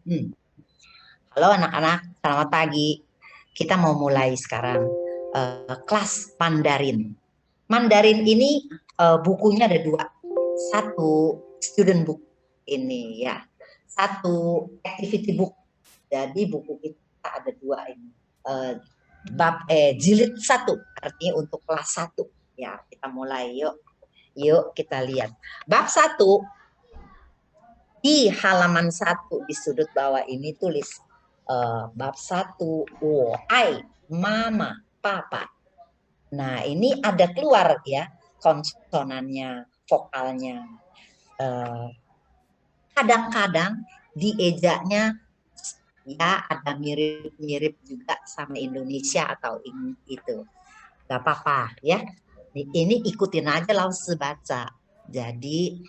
Hmm. Halo anak-anak, selamat pagi. Kita mau mulai sekarang kelas Mandarin. Mandarin ini bukunya ada dua. Satu student book ini ya, satu activity book. Jadi buku kita ada dua ini. Eh, Jilid satu, artinya untuk kelas satu. Ya, kita mulai yuk. Yuk kita lihat. Bab satu di halaman satu di sudut bawah ini tulis bab satu, I, mama, papa. Nah ini ada keluar ya konsonannya, vokalnya. Eh, Kadang-kadang diejaknya ya ada mirip-mirip juga sama Indonesia atau itu. Gak apa-apa ya. Ini ikutin aja langsung baca. Jadi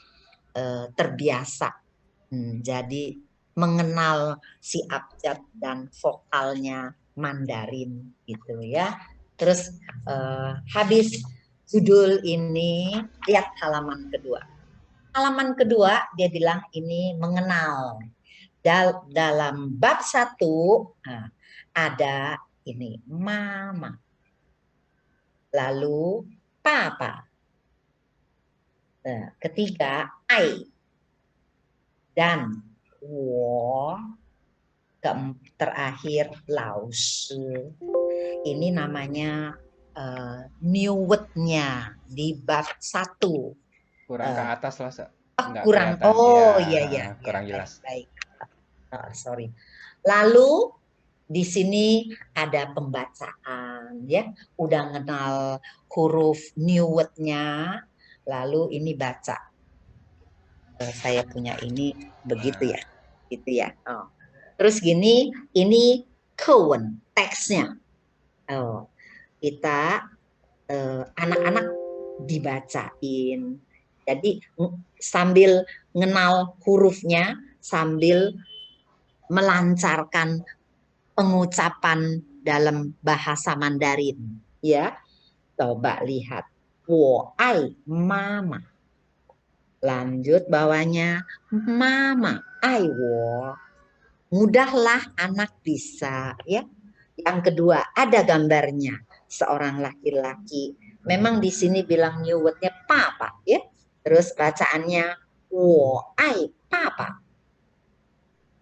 terbiasa. Jadi mengenal si abjad dan vokalnya Mandarin gitu ya. Terus habis judul ini lihat halaman kedua. Halaman kedua dia bilang ini mengenal. Dalam bab satu ada ini mama, lalu papa, ketiga I dan wo, terakhir Laos. Ini namanya new word-nya di bab satu. Kurang ke atas lah, nggak Kurang, kelihatan. Ya, oh iya iya ya, kurang baik jelas. baik. Sorry. Lalu di sini ada pembacaan ya, udah kenal huruf new word-nya, lalu ini baca. Saya punya ini begitu ya, gitu ya. Oh. Terus gini, ini kawan teksnya. Oh, kita anak-anak dibacain. Jadi sambil ngenal hurufnya, sambil melancarkan pengucapan dalam bahasa Mandarin. Ya, coba lihat. Wo ai mama. Lanjut bawahnya mama ai wo. Mudahlah anak bisa ya. Yang kedua, ada gambarnya seorang laki-laki. Memang di sini bilang new word-nya papa ya. Terus bacaannya wo ai papa.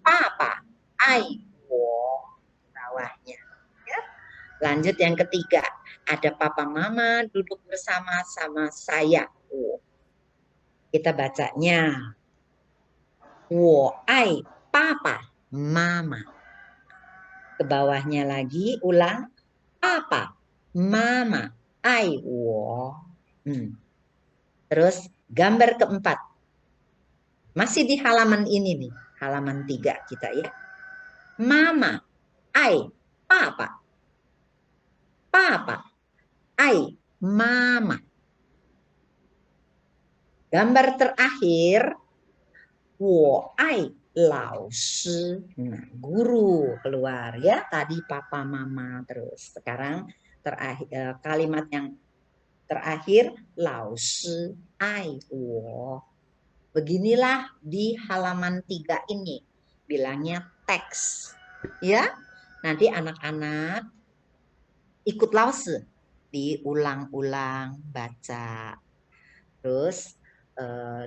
Papa ai wo bawahnya ya. Lanjut yang ketiga, ada papa mama duduk bersama sama saya. Wo. Kita bacanya wo ai papa mama. Ke bawahnya lagi ulang papa, mama, ai, wo. Terus gambar keempat. Masih di halaman ini nih. Halaman 3 kita ya. Mama, ai, papa. Papa, ai, mama. Gambar terakhir, wo, ai, lao shi. Nah, guru keluar ya. Tadi papa, mama. Terus sekarang terakhir, kalimat yang terakhir, lao shi, ai, wo. Beginilah di halaman 3 ini. Bilangnya teks. Ya, nanti anak-anak ikut lause. Diulang-ulang baca. Terus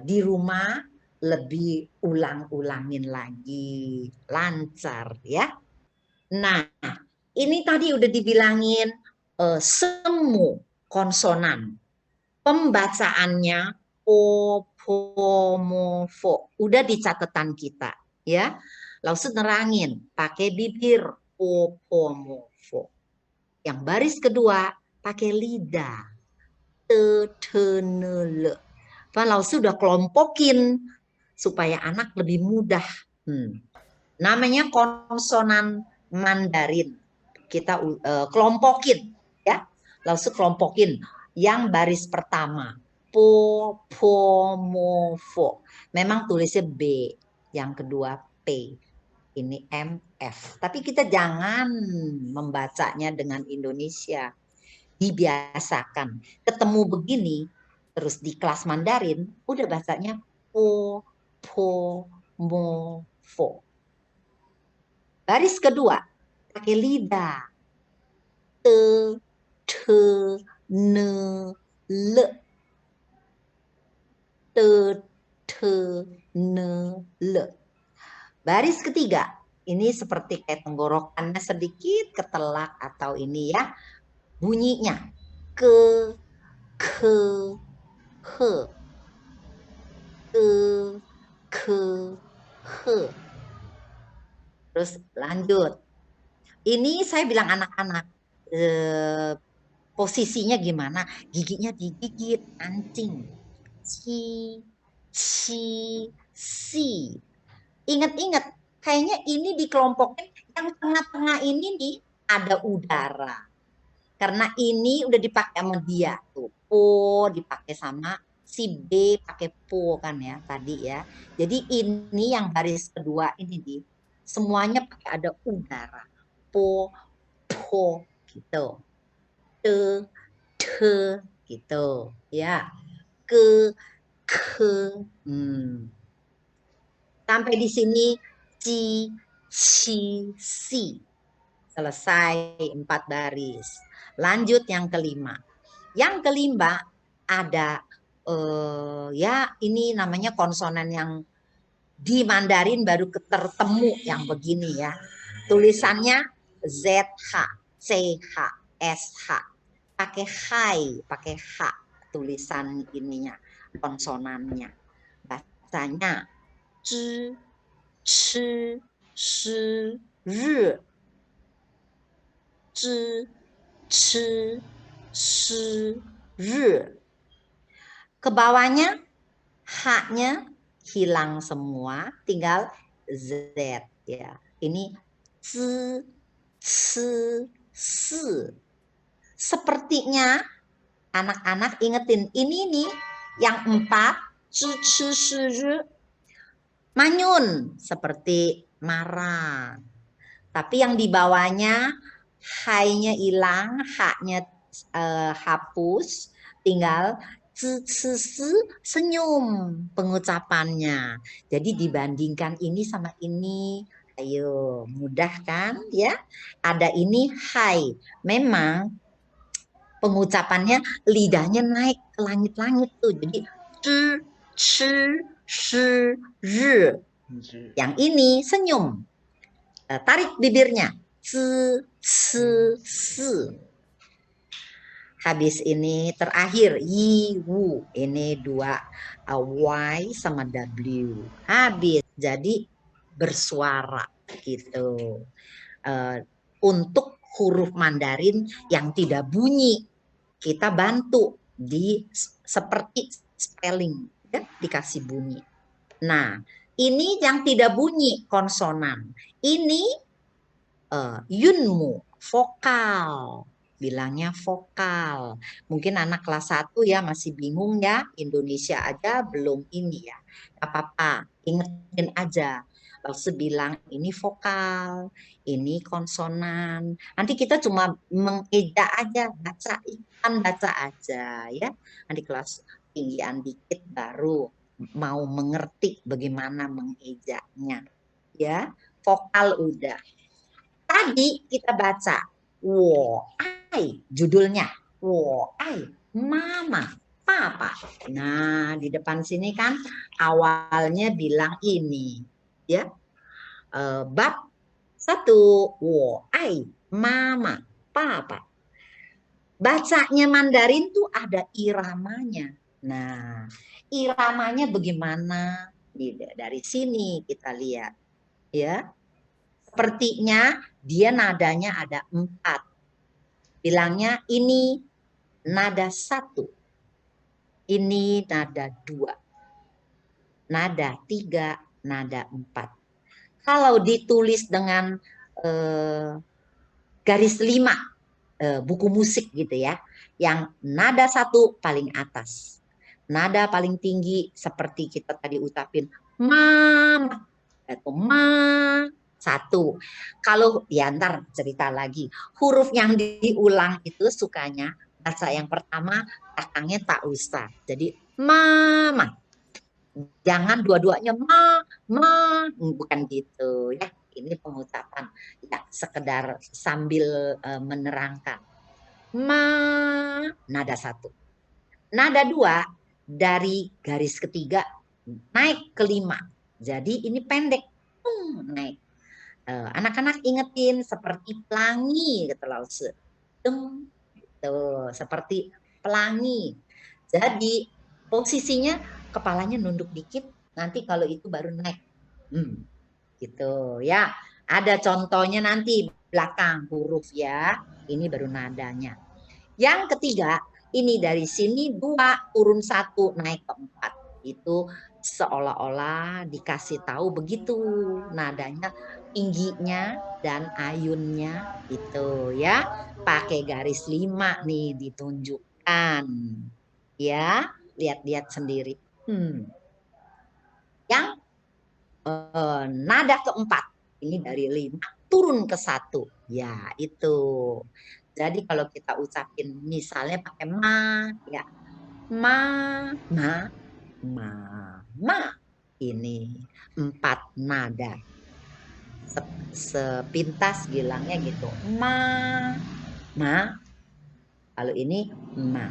di rumah lebih ulang-ulangin lagi. Lancar ya. Nah, ini tadi udah dibilangin semu konsonan. Pembacaannya o, po, mo, fo. Udah di catatan kita, ya. Langsung nerangin, pakai bibir o, po, mo, fo. Yang baris kedua pakai lidah te, te, ne, le. Lalu sudah kelompokin supaya anak lebih mudah. Namanya konsonan Mandarin. Kita kelompokin, ya. Langsung kelompokin. Yang baris pertama po, po, mo, fo. Memang tulisnya B. Yang kedua P. Ini M, F. Tapi kita jangan membacanya dengan Indonesia. Dibiasakan. Ketemu begini, terus di kelas Mandarin, udah bacanya po, po, mo, fo. Baris kedua pakai lidah. Te, te, ne, le. Te, te, ne, le. Baris ketiga, ini seperti kayak tenggorokannya sedikit ketelak atau ini ya. Bunyinya ke, he, ke, he. Terus lanjut. Ini saya bilang anak-anak, posisinya gimana? Giginya digigit, anjing. Ci, si. Ingat-ingat, kayaknya ini dikelompokin yang tengah-tengah ini nih ada udara. Karena ini udah dipakai sama dia tuh. Po dipakai sama si B pakai po kan ya tadi ya. Jadi ini yang baris kedua ini nih semuanya pakai ada udara. Po, po gitu. Te gitu ya. Ke. Sampai di sini ci, si. Selesai 4 baris. Lanjut yang kelima. Yang kelima ada ya ini namanya konsonan yang di Mandarin baru tertemu yang begini ya. Tulisannya ZH, CH, SH. Pakai hai, pakai H tulisan ininya, konsonannya. Bacanya zhi, chi, shi, ri. zhi, chi, shi, ri. Ke bawahnya H-nya hilang semua, tinggal Z ya. Ini z, si, si. Sepertinya anak-anak ingetin ini nih yang 4 z, c, shi, ri. Manyun seperti marah. Tapi yang di bawahnya hai-nya hilang, H-nya hapus, tinggal senyum pengucapannya. Jadi dibandingkan ini sama ini, ayo mudah kan ya? Ada ini hai, memang pengucapannya lidahnya naik ke langit-langit tuh. Jadi ri. Yang ini senyum. Tarik bibirnya. Habis ini terakhir yi, wu. Ini 2 Y sama W. Habis. Jadi bersuara gitu. Untuk huruf Mandarin yang tidak bunyi, kita bantu di seperti spelling ya, dikasih bunyi. Nah, ini yang tidak bunyi konsonan. Ini yunmu, vokal. Bilangnya vokal. Mungkin anak kelas 1 ya masih bingung ya. Indonesia aja belum ini ya. Gak apa-apa, ingetin aja. Lalu bilang ini vokal, ini konsonan. Nanti kita cuma mengeja aja, baca aja ya. Nanti kelas tinggian dikit baru mau mengerti bagaimana mengejanya. Ya, vokal udah. Tadi kita baca wo ai judulnya wo ai mama papa. Nah di depan sini kan awalnya bilang ini ya bab 1 wo ai mama papa. Bacanya Mandarin tuh ada iramanya. Nah iramanya bagaimana? Dari sini kita lihat ya. Sepertinya dia nadanya ada 4. Bilangnya ini nada 1. Ini nada 2. Nada 3, nada 4. Kalau ditulis dengan garis 5, buku musik gitu ya. Yang nada 1 paling atas. Nada paling tinggi seperti kita tadi ucapin mama atau ma. 1. Kalau ya ntar cerita lagi. Huruf yang diulang itu sukanya baca yang pertama belakangnya tak usah. Jadi mama. Jangan dua-duanya ma, bukan gitu ya. Ini pengucapan ya sekedar sambil menerangkan. Ma, nada 1. Nada 2 dari garis ketiga naik ke 5. Jadi ini pendek. Naik. Anak-anak ingetin seperti pelangi gitu loh. Tuh, seperti pelangi. Jadi posisinya kepalanya nunduk dikit, nanti kalau itu baru naik. Gitu ya. Ada contohnya nanti belakang huruf ya. Ini baru nadanya. Yang ketiga, ini dari sini 2 turun 1 naik ke 4. Itu seolah-olah dikasih tahu begitu nadanya, tingginya dan ayunnya itu ya. Pakai garis 5 nih ditunjukkan. Ya, lihat-lihat sendiri. Yang nada keempat, ini dari 5 turun ke 1. Ya, itu. Jadi kalau kita ucapin misalnya pakai ma, ya. Ma, ma. Ini 4 nada. Sepintas bilangnya gitu. Ma. Kalau ini ma.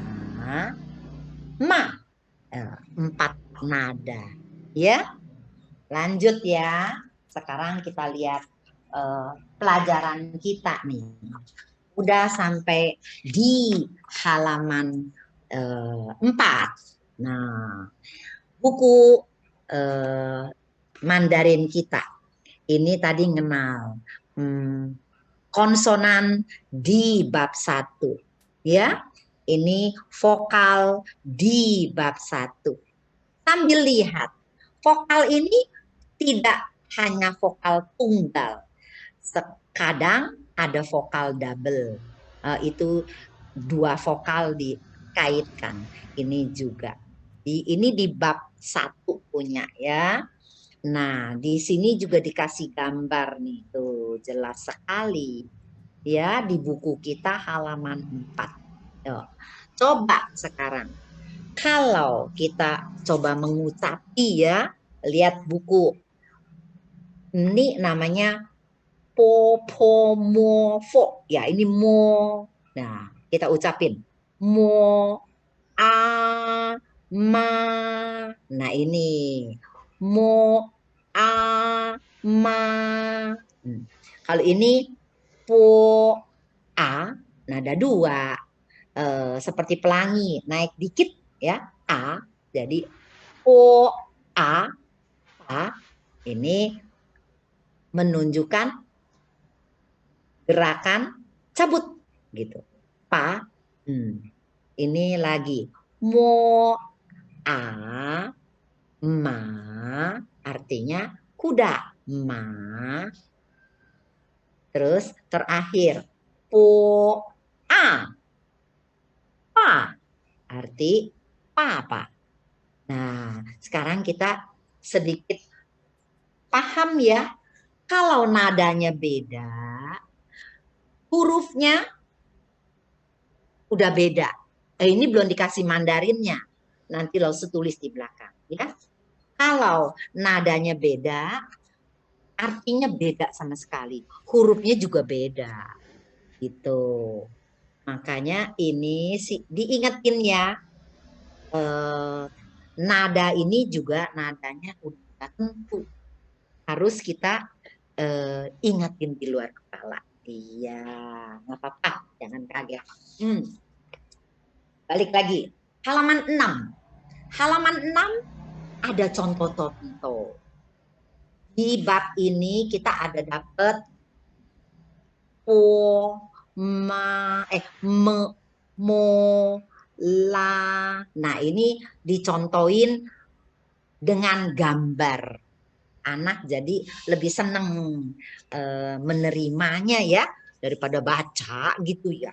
4 nada. Ya, lanjut ya. Sekarang kita lihat pelajaran kita nih. Udah sampai di halaman 4. Nah, buku Mandarin kita ini tadi ngenal konsonan di bab 1 ya. Ini vokal di bab 1. Sambil lihat, vokal ini tidak hanya vokal tunggal. Kadang ada vokal double. Itu 2 vokal dikaitkan. Ini juga. Ini di bab 1 punya ya. Nah, di sini juga dikasih gambar nih. Tuh, jelas sekali. Ya, di buku kita halaman 4. Coba sekarang. Kalau kita coba mengucapi ya, lihat buku. Ini namanya popomofo. Ya, ini mo. Nah, kita ucapin. Mo, a, ma. Nah, ini. Mo, a, ma. Kalau ini po, a, nada 2. Seperti pelangi, naik dikit ya. A, jadi po, a. Ini menunjukkan gerakan cabut gitu. Pa, ini lagi mo, a, ma, artinya kuda. Ma, terus terakhir po, a, pa, arti papa. Nah, sekarang kita sedikit paham ya, kalau nadanya beda, hurufnya udah beda. Ini belum dikasih Mandarinnya. Nanti lo tulis di belakang ya. Kalau nadanya beda, artinya beda sama sekali. Hurufnya juga beda. Gitu. Makanya ini diingetin ya. Nada ini juga nadanya udah tentu. Harus kita ingatin di luar kepala. Iya, nggak apa-apa, jangan kaget. Balik lagi, halaman 6. Halaman 6 ada contoh-contoh. Di bab ini kita ada dapat mo, la. Nah, ini dicontohin dengan gambar. Anak jadi lebih seneng menerimanya ya daripada baca gitu ya.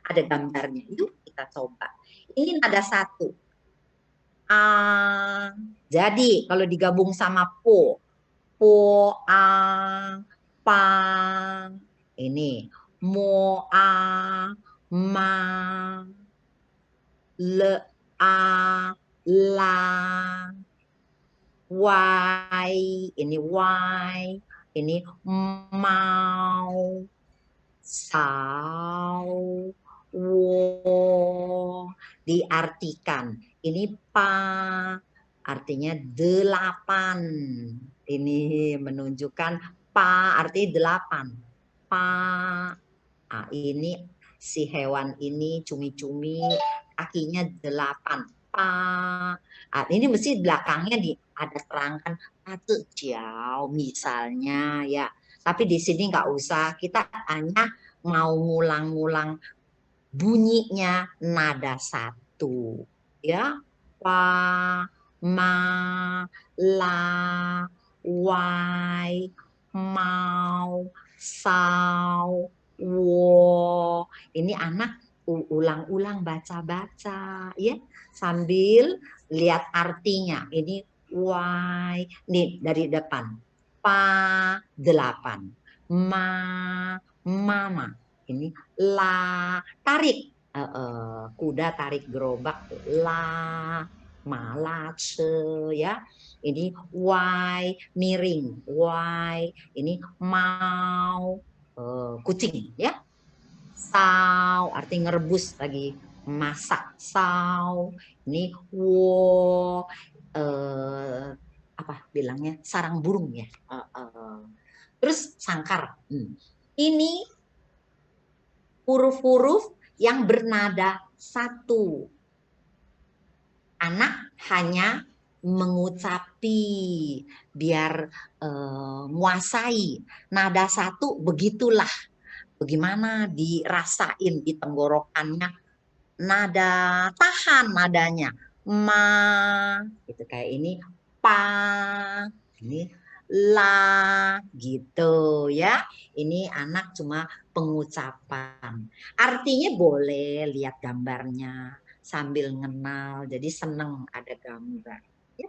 Ada gambarnya. Itu kita coba. Ini nada 1. Jadi kalau digabung sama po, a, pa, ini mo, a, ma, le, a, la, y, ini y, Ini mau, sao, wo, diartikan. Ini pa, artinya 8. Ini menunjukkan pa arti 8. Pa. Nah, ini si hewan ini cumi-cumi kakinya 8. Pa. Nah, ini mesti belakangnya ada terangkan jauh misalnya ya. Tapi di sini nggak usah, kita hanya mau ngulang-ngulang bunyinya nada 1 ya. Pa, ma, la, wai, mau, sao, wo. Ini anak ulang-ulang baca-baca ya, sambil lihat artinya. Ini wai, nih dari depan. Pa 8, ma, mama. Ini la, tarik. Kuda tarik gerobak, la, malace ya. Ini wai, miring, wai. Ini mau, kucing ya. Sao arti ngerebus lagi, masak, sao. Ini wo, apa bilangnya, sarang burung ya. Terus sangkar. Ini huruf-huruf yang bernada 1. Anak hanya mengucapi biar menguasai nada 1, begitulah. Bagaimana dirasain di tenggorokannya, nada tahan nadanya. Ma, gitu kayak ini. Pa, ini la, gitu ya. Ini anak cuma pengucapan. Artinya boleh lihat gambarnya sambil ngenal, jadi seneng ada gambar. Ya.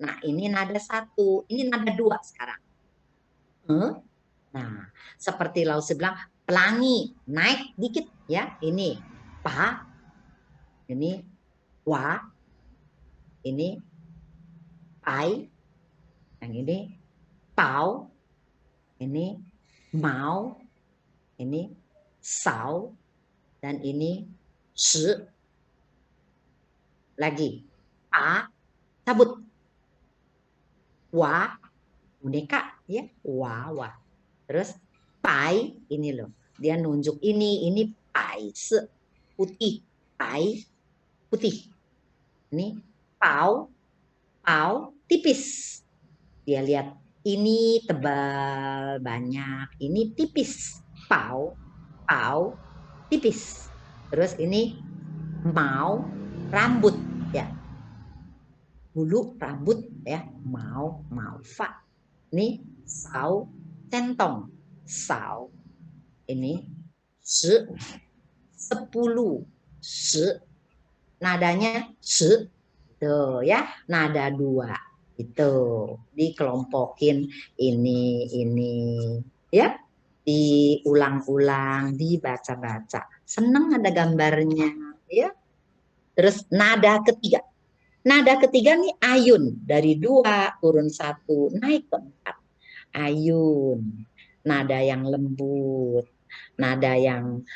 Nah, ini nada 1, ini nada 2 sekarang. Nah, seperti Lause bilang, pelangi, naik dikit ya. Ini pa, ini wa, ini pai, yang ini pau, ini mau, ini sao, dan ini shi. Lagi pa, cabut. Wa, boneka ya, wa. Terus pai, ini loh, dia nunjuk ini pai, putih, pai, putih. Ini pau, tipis. Dia lihat ini tebal banyak, ini tipis. Pau, tipis. Terus ini mau, rambut ya. Bulu rambut ya, mau fa. Ini sao, centong, sao. Ini 10, 10. Nadanya 10. Tuh ya, nada 2 itu dikelompokin, ini ya, diulang-ulang, dibaca-baca, seneng ada gambarnya ya. Terus nada ketiga nih ayun, dari 2 turun 1 naik ke 4. Ayun, nada yang lembut, nada yang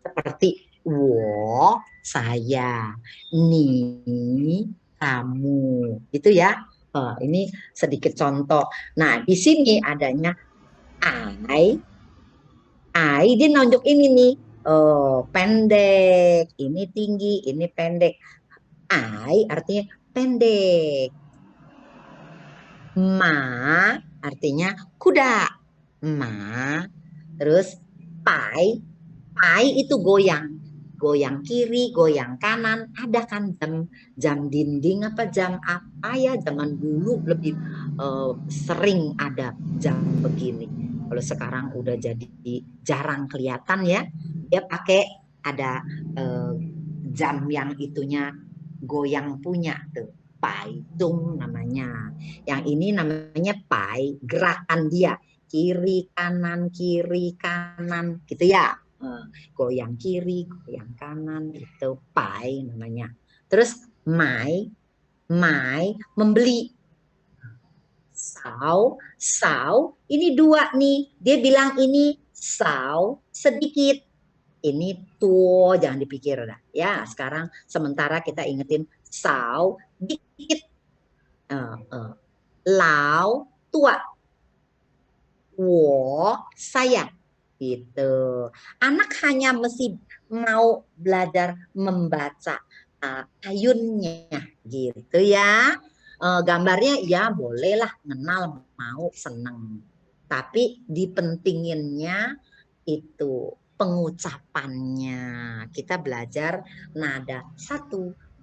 seperti wo, saya, ni, kamu, gitu ya. Ini sedikit contoh. Nah, di sini adanya I dia nunjuk ini nih. Pendek, ini tinggi, ini pendek. I artinya pendek. Ma artinya kuda. Ma, terus pai itu goyang. Goyang kiri, goyang kanan. Ada kan jam dinding apa jam apa ya, zaman dulu lebih sering ada jam begini. Kalau sekarang udah jadi jarang kelihatan ya. Dia pakai ada jam yang itunya goyang punya tuh. Paitung namanya. Yang ini namanya pai, gerakan dia. Kiri, kanan, gitu ya. Goyang kiri, goyang kanan, itu pai namanya. Terus mai, membeli. Sao, ini dua nih. Dia bilang ini sao sedikit. Ini tuh jangan dipikir dah. Ya, sekarang sementara kita ingetin sao dikit. Lao tua. Wo saya. Gitu. Anak hanya mesti mau belajar membaca ayunnya gitu ya. Gambarnya ya bolehlah kenal mau seneng. Tapi dipentinginnya itu pengucapannya. Kita belajar nada 1,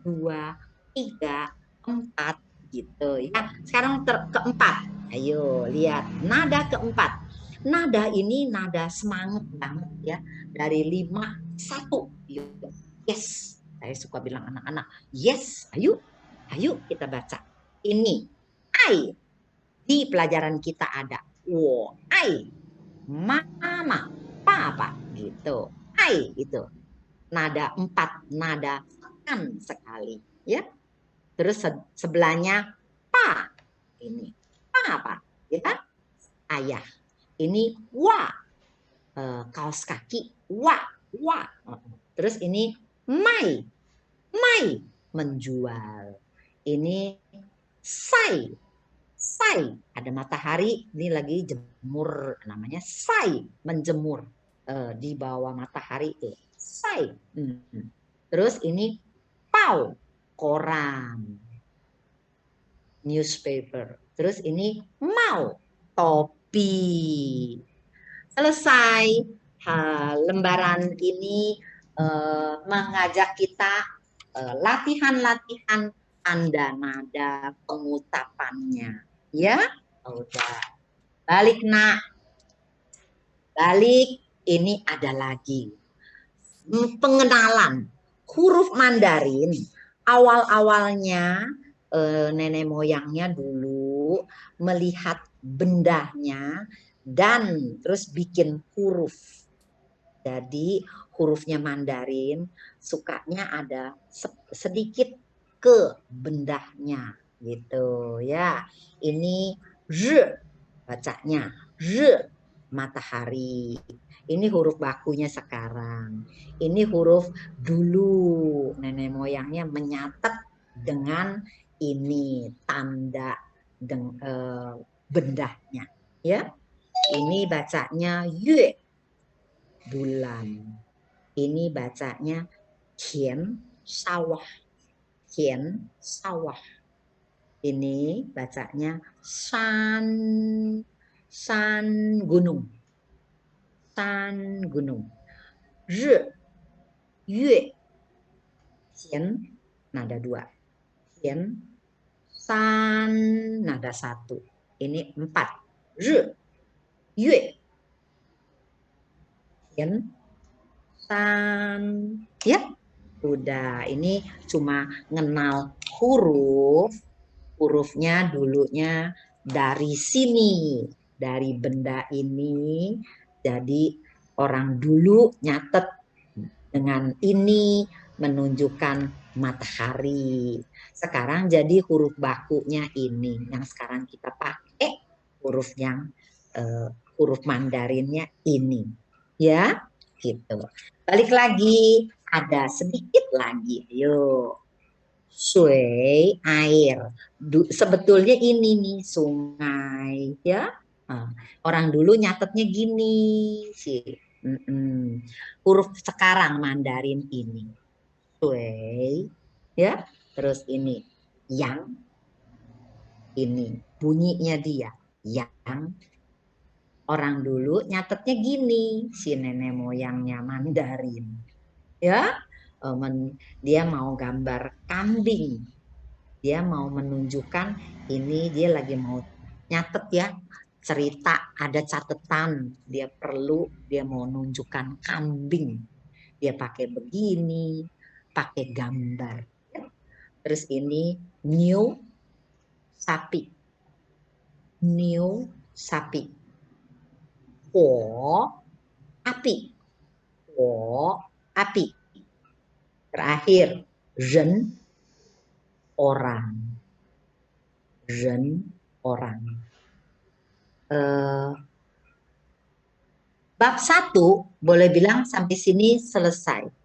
2, 3, 4 gitu ya. Sekarang keempat. Ayo lihat nada keempat. Nada ini nada semangat banget ya. Dari 5, 1. Yes. Saya suka bilang anak-anak. Yes. Ayo. Ayo kita baca. Ini. I. Di pelajaran kita ada. Wo. I. Mama. Papa. Gitu. I. Itu. Nada 4. Nada kan sekali. Ya. Terus sebelahnya. Pa. Ini. Papa. Ya. Ayah. Ini wa, kaos kaki, wa. Terus ini mai, menjual. Ini sai, ada matahari, ini lagi jemur, namanya sai, menjemur di bawah matahari itu, sai. Terus ini pau, koran, newspaper. Terus ini mau, topi. Selesai lembaran ini mengajak kita latihan-latihan tanda nada pengucapannya. Ya, udah. Balik nak. Balik. Ini ada lagi pengenalan huruf Mandarin. Awal-awalnya nenek moyangnya dulu melihat bendahnya dan terus bikin huruf. Jadi hurufnya Mandarin sukanya ada sedikit ke bendahnya gitu ya. Ini R bacanya, R matahari. Ini huruf bakunya sekarang. Ini huruf dulu nenek moyangnya menyatet dengan ini tanda bendahnya ya. Ini bacanya yue bulan. Ini bacanya qian sawah. Qian sawah. Ini bacanya san gunung. San gunung. R yue qian nada 2. Qian san nada 1. Ini 4. R yue qian san ya. Udah, ini cuma ngenal hurufnya dulunya dari sini, dari benda ini. Jadi orang dulu nyatet dengan ini menunjukkan matahari. Sekarang jadi huruf bakunya ini yang sekarang kita pakai huruf yang huruf Mandarinnya ini. Ya, gitu. Balik lagi, ada sedikit lagi. Yuk. Shui, air. Sebetulnya ini nih sungai, ya. Orang dulu nyatetnya gini sih. Huruf sekarang Mandarin ini. Shui, ya. Terus ini yang, ini bunyinya dia yang. Orang dulu nyatetnya gini, si nenek moyangnya Mandarin. Ya, dia mau gambar kambing. Dia mau menunjukkan ini dia lagi mau nyatet ya, cerita ada catatan. Dia mau nunjukkan kambing. Dia pakai begini, pakai gambar. Terus ini new sapi. New sapi. Api. Api. Terakhir, ren orang. Ren orang. Bab 1 boleh bilang sampai sini selesai.